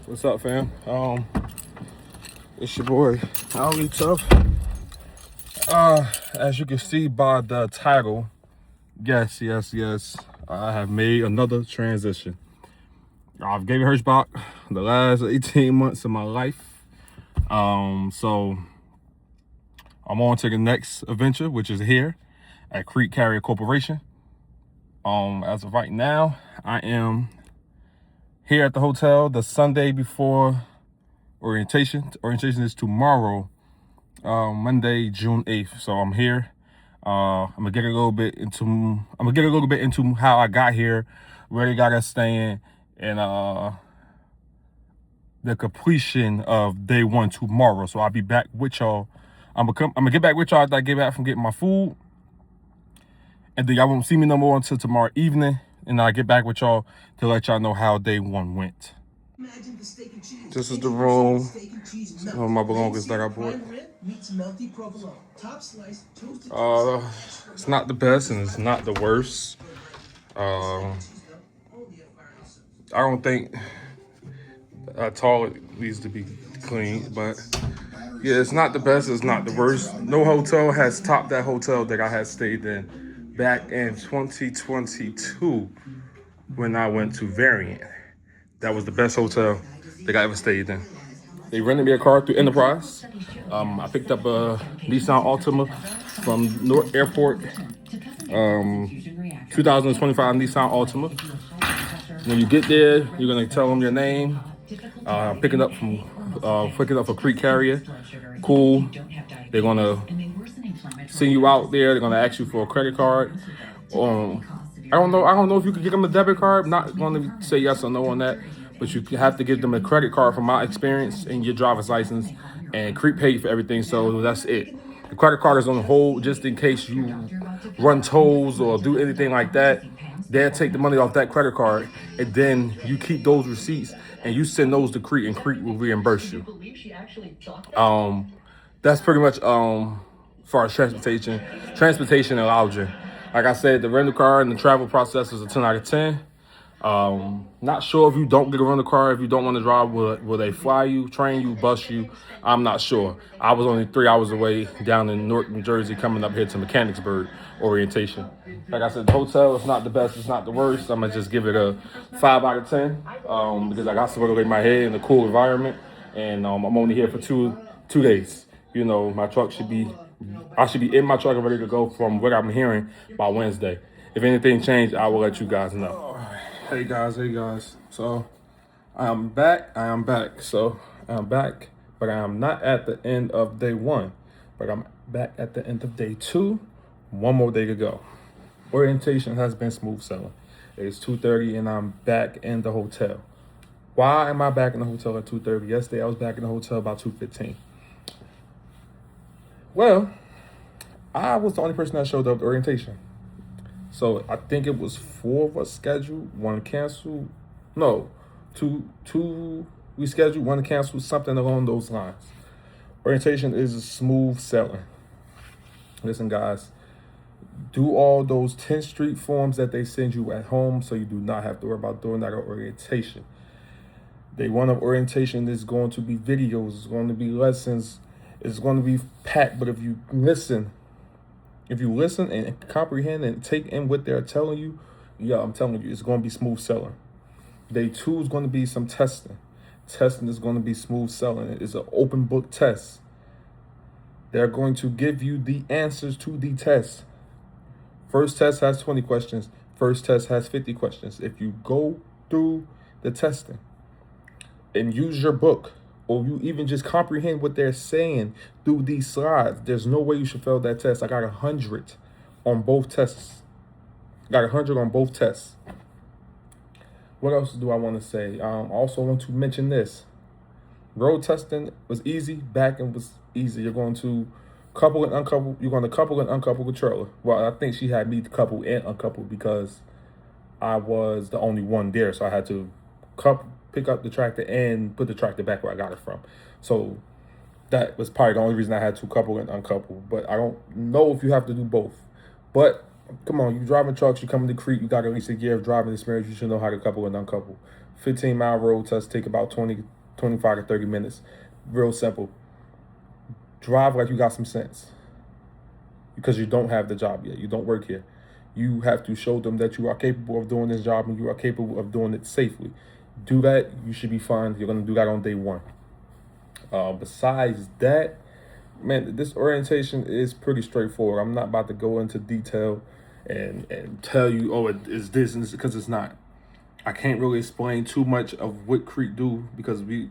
What's up, fam? It's your boy, Ali Tough. As you can see by the title, yes, I have made another transition. I've gave Hirschbach the last 18 months of my life. So I'm on to the next adventure, which is here at Crete Carrier Corporation. As of right now, I am here at the hotel the Sunday before orientation. Orientation is tomorrow, Monday, June 8th. So I'm here. I'm gonna get a little bit into how I got here, where they got us staying, and the completion of day one tomorrow. So I'll be back with y'all. I'm gonna get back with y'all after I get back from getting my food, and then y'all won't see me no more until tomorrow evening. And I'll get back with y'all to let y'all know how day one went. This is the room. Some of my belongings that I bought. It's not the best and it's not the worst. I don't think a toilet needs to be cleaned, but yeah, it's not the best, it's not the worst. No hotel has topped that hotel that I had stayed in back in 2022 when I went to Variant. That was the best hotel that I ever stayed in. They rented me a car through Enterprise. I picked up a Nissan Altima from Newark Airport. 2025 Nissan Altima. When you get there, you're gonna tell them your name. Picking up a Crete Carrier. Cool. They're gonna send you out there. They're gonna ask you for a credit card. I don't know if you could give them a debit card. I'm not gonna say yes or no on that, but you have to give them a credit card from my experience and your driver's license. And Crete paid for everything, so that's it. The credit card is on hold just in case you run tolls or do anything like that. They'll take the money off that credit card, and then you keep those receipts and you send those to Crete, and Crete will reimburse you. That's pretty much for our transportation and lodging. Like I said, the rental car and the travel process is a 10 out of 10. Not sure if you don't get a rental car, if you don't want to drive, will they fly you, train you, bus you? I'm not sure. I was only 3 hours away down in Newark, New Jersey, coming up here to Mechanicsburg orientation. Like I said, the hotel is not the best, it's not the worst. I'm gonna just give it a 5 out of 10 because I got somewhere to lay my head in a cool environment, and I'm only here for two days. You know, I should be in my truck and ready to go from what I'm hearing by Wednesday. If anything changed, I will let you guys know. Hey guys. So I am back. So I'm back, but I am not at the end of day one, but I'm back at the end of day two. One more day to go. Orientation has been smooth sailing. It's 2:30 and I'm back in the hotel. Why am I back in the hotel at 2:30? Yesterday I was back in the hotel about 2:15. Well, I was the only person that showed up to orientation. So I think it was 4 of us scheduled, 1 canceled. No, two we scheduled, 1 canceled, something along those lines. Orientation is smooth sailing. Listen, guys, do all those 10th Street forms that they send you at home so you do not have to worry about doing that at orientation. Day one of orientation is going to be videos, it's going to be lessons, it's going to be packed, but if you listen and comprehend and take in what they're telling you, yeah, I'm telling you, it's going to be smooth sailing. Day 2 is going to be some testing. Testing is going to be smooth sailing. It's an open book test. They're going to give you the answers to the test. First test has 20 questions. First test has 50 questions. If you go through the testing and use your book, or you even just comprehend what they're saying through these slides, there's no way you should fail that test. I got 100 on both tests. What else do I want to say? I also want to mention this. Road testing was easy. Backing was easy. You're going to couple and uncouple. You're going to couple and uncouple the trailer. Well, I think she had me couple and uncouple because I was the only one there, so I had to pick up the tractor and put the tractor back where I got it from. So that was probably the only reason I had to couple and uncouple. But I don't know if you have to do both. But come on, you driving trucks, you coming to Crete, you got at least a year of driving experience, you should know how to couple and uncouple. 15-mile road test take about 20 25 to 30 minutes. Real simple. Drive like you got some sense, because you don't have the job yet. You don't work here. You have to show them that you are capable of doing this job and you are capable of doing it safely. Do that, you should be fine. You're going to do that on day one. Besides that, man, this orientation is pretty straightforward. I'm not about to go into detail and tell you, oh, it is this and this, because it's not. I can't really explain too much of what Crete do, because we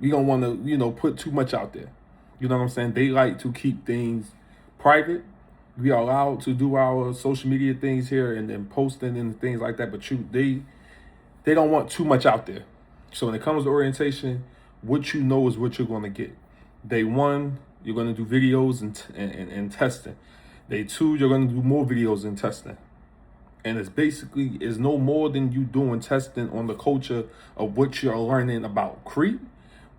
don't want to, put too much out there. You know what I'm saying? They like to keep things private. We are allowed to do our social media things here and posting and things like that, but they don't want too much out there. So when it comes to orientation, what you know is what you're going to get. Day one, you're going to do videos and testing. Day two, you're going to do more videos and testing. And it's basically is no more than you doing testing on the culture of what you're learning about Crete,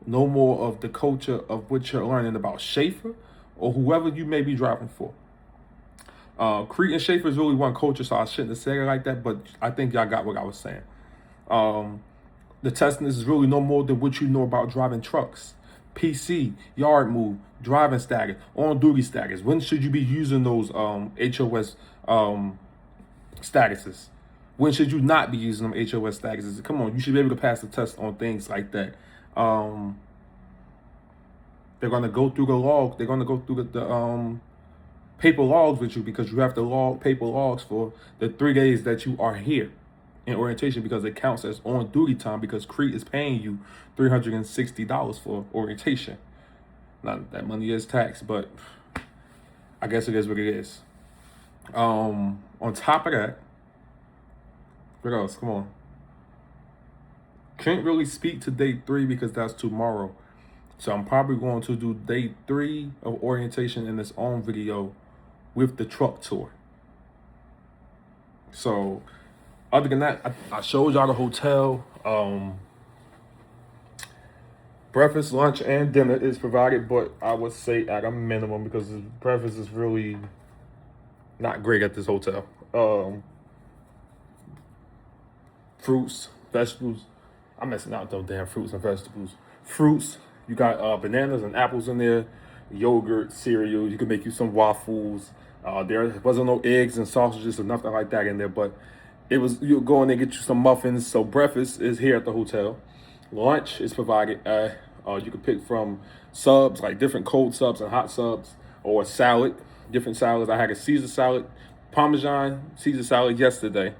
no more of the culture of what you're learning about Shaffer or whoever you may be driving for. Crete and Shaffer is really one culture, so I shouldn't have said it like that, but I think y'all got what I was saying. The testing is really no more than what you know about driving trucks, PC, yard move, driving status, on-duty status. When should you be using those HOS statuses? When should you not be using them HOS statuses? Come on, you should be able to pass the test on things like that. They're going to go through the log. They're going to go through the paper logs with you, because you have to log paper logs for the 3 days that you are here in orientation, because it counts as on duty time, because Crete is paying you $360 for orientation. Now that money is taxed, but I guess it is what it is. On top of that, what else? Come on. Can't really speak to day 3 because that's tomorrow. So I'm probably going to do day 3 of orientation in its own video with the truck tour. So other than that, I showed y'all the hotel. Breakfast, lunch, and dinner is provided, but I would say at a minimum, because the breakfast is really not great at this hotel. Fruits, vegetables. I'm messing out those damn fruits and vegetables. Fruits, you got bananas and apples in there, yogurt, cereal. You can make you some waffles. There wasn't no eggs and sausages or nothing like that in there, but it was, you go in there and get you some muffins. So breakfast is here at the hotel. Lunch is provided. You can pick from subs, like different cold subs and hot subs, or a salad, different salads. I had a Caesar salad, Parmesan Caesar salad yesterday.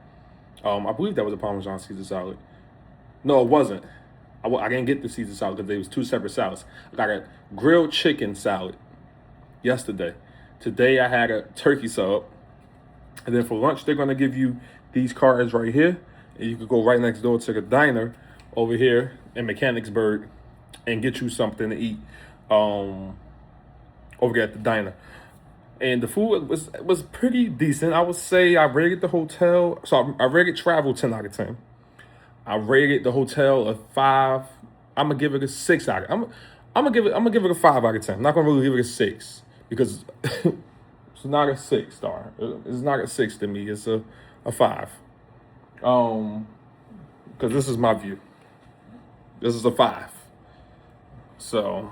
I believe that was a Parmesan Caesar salad. No, it wasn't. I didn't get the Caesar salad because there was 2 separate salads. I got a grilled chicken salad yesterday. Today I had a turkey sub. And then for lunch, they're going to give you these cards right here. And you could go right next door to the diner over here in Mechanicsburg and get you something to eat over there at the diner. And the food was pretty decent. I would say I rated the hotel. So I rated travel 10 out of 10. I rated the hotel a 5. I'm gonna give it a 6 out of. I'm gonna give it a 5 out of 10. I'm not gonna really give it a 6, because it's not a 6 star. It's not a 6 to me. It's a 5. Because this is my view. This is a 5. So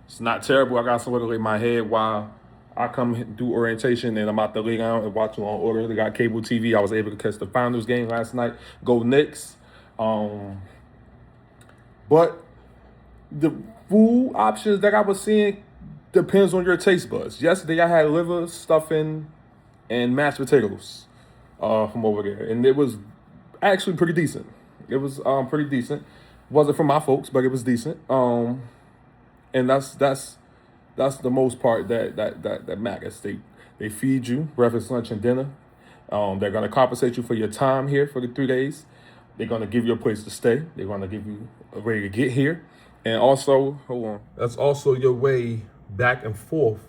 it's not terrible. I got somewhere to lay my head while I come do orientation, and I'm out to lay down and watch them on order. They got cable TV. I was able to catch the finals game last night. Go Knicks. But the food options that I was seeing depends on your taste buds. Yesterday I had liver, stuffing, and mashed potatoes from over there, and it was actually pretty decent. It was pretty decent. Wasn't for my folks, but it was decent. And that's the most part that matters. They feed you breakfast, lunch, and dinner. They're gonna compensate you for your time here for the 3 days. They're gonna give you a place to stay. They're gonna give you a way to get here, and also, hold on, that's also your way back and forth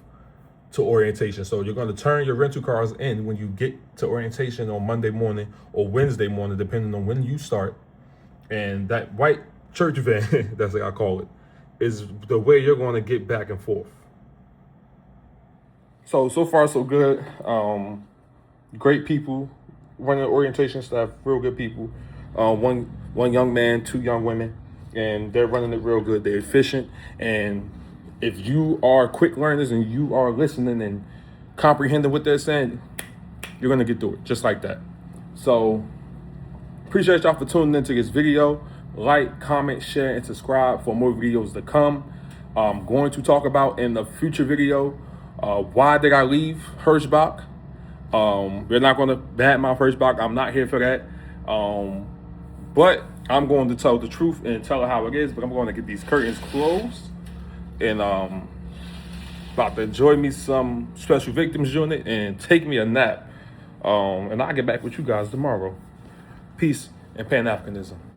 to orientation. So you're gonna turn your rental cars in when you get to orientation on Monday morning or Wednesday morning, depending on when you start. And that white church van, that's what I call it, is the way you're going to get back and forth. So far, so good. Great people, running the orientation staff, real good people. one young man, 2 young women, and they're running it real good. They're efficient, and if you are quick learners and you are listening and comprehending what they're saying, you're gonna get through it just like that. So appreciate y'all for tuning into this video. Like, comment, share, and subscribe for more videos to come. I'm going to talk about in the future video, why did I leave Hirschbach? We're not going to badmouth Hirschbach. I'm not here for that. But I'm going to tell the truth and tell it how it is. But I'm going to get these curtains closed, and about to enjoy me some Special Victims Unit and take me a nap. And I'll get back with you guys tomorrow. Peace and Pan-Africanism.